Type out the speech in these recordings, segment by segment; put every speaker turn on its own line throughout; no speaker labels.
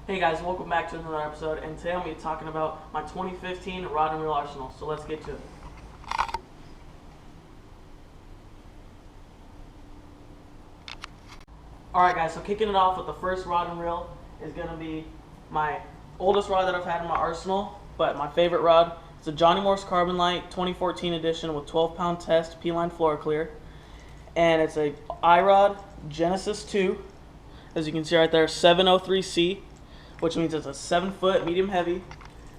Hey guys, welcome back to another episode, and today I'm going to be talking about my 2015 rod and reel arsenal, so let's get to it. Alright guys, so kicking it off with the first rod and reel is going to be my oldest rod that I've had in my arsenal, but my favorite rod. It's a Johnny Morse Carbon Light 2014 edition with 12-pound test P-line floor clear, and it's a iRod Genesis 2, as you can see right there, 703C. Which means it's a 7-foot medium heavy,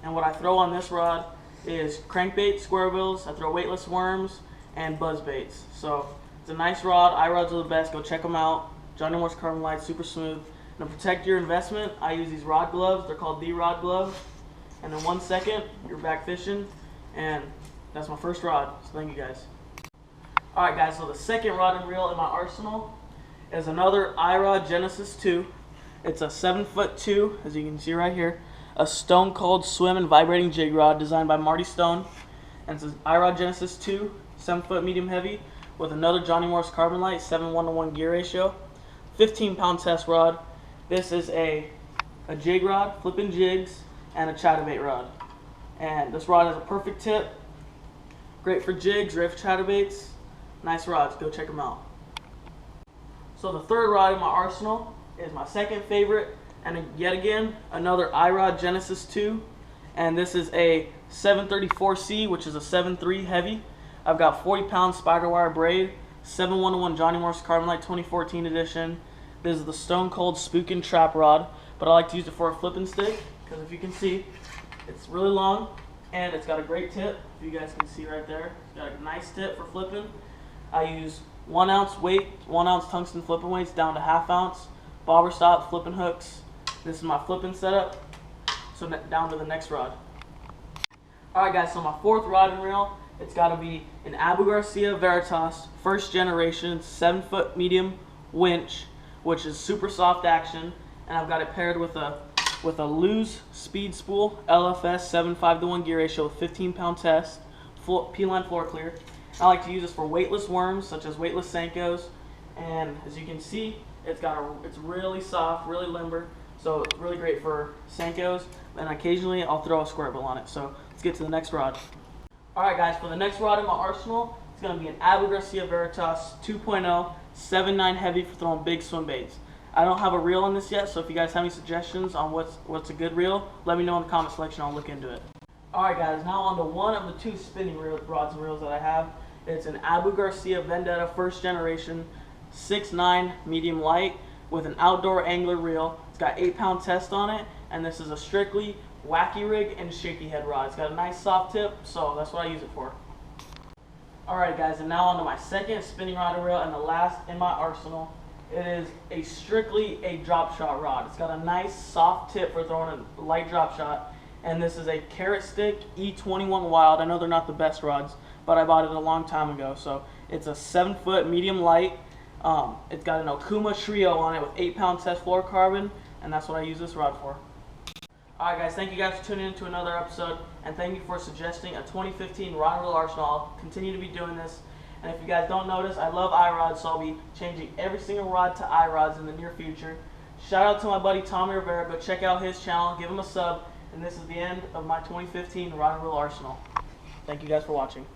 and what I throw on this rod is crankbait, square bills. I throw weightless worms and buzz baits. So it's a nice rod. iRods are the best. Go check them out. Johnny Morse Carbon Light, super smooth. And to protect your investment, I use these rod gloves. They're called D-Rod gloves. And in 1 second, you're back fishing, and that's my first rod. So thank you guys. All right, guys. So the second rod and reel in my arsenal is another iRod Genesis 2. It's a 7'2", as you can see right here, a Stone Cold swim and vibrating jig rod designed by Marty Stone. And it's an iRod Genesis 2, 7-foot medium heavy with another Johnny Morse Carbon Light, 7:1:1 gear ratio, 15-pound test rod. This is a jig rod, flipping jigs, and a chatterbait rod. And this rod has a perfect tip, great for jigs, great for chatterbaits. Nice rods, go check them out. So the third rod in my arsenal is my second favorite, and yet again another iRod Genesis 2, and this is a 734C, which is a 7.3 heavy. I've got 40-pound spider wire braid, 7:1:1 Johnny Morse Carbon Light 2014 edition. This is the Stone Cold Spook and Trap rod, but I like to use it for a flipping stick because if you can see, it's really long and it's got a great tip. If you guys can see right there, it's got a nice tip for flipping. I use 1 ounce weight, 1 ounce tungsten flipping weights down to ½ ounce. Bobber stop, flipping hooks. This is my flipping setup. So down to the next rod. Alright guys, so my fourth rod and reel, it's got to be an Abu Garcia Veritas, first generation, 7-foot medium winch, which is super soft action. And I've got it paired with a Lew's speed spool, LFS 7.5:1 gear ratio with 15-pound test, P-line floor clear. I like to use this for weightless worms, such as weightless Senkos. And as you can see, it's really soft, really limber, so it's really great for Senkos, and occasionally I'll throw a square bill on it. So let's get to the next rod. Alright guys, for the next rod in my arsenal, it's going to be an Abu Garcia Veritas 2.0 7.9 heavy for throwing big swim baits. I don't have a reel on this yet, so if you guys have any suggestions on what's a good reel, let me know in the comment section. I'll look into it. Alright guys, now on to one of the two spinning rods and reels that I have. It's an Abu Garcia Vendetta first generation 6.9 medium light with an outdoor angler reel. It's got 8-pound test on it, and this is a strictly wacky rig and shaky head rod. It's got a nice soft tip, so that's what I use it for. Alright guys, and now on to my second spinning rod and reel, and the last in my arsenal. It is strictly a drop shot rod. It's got a nice soft tip for throwing a light drop shot, and this is a Carrot Stick E21 Wild. I know they're not the best rods, but I bought it a long time ago. So it's a 7-foot medium light. It's got an Okuma Trio on it with 8-pound test fluorocarbon, and that's what I use this rod for. Alright guys, thank you guys for tuning in to another episode, and thank you for suggesting a 2015 rod and reel arsenal. I'll continue to be doing this, and if you guys don't notice, I love iRods, so I'll be changing every single rod to iRods in the near future. Shout out to my buddy Tommy Rivera. Go check out his channel, give him a sub, and this is the end of my 2015 rod and reel arsenal. Thank you guys for watching.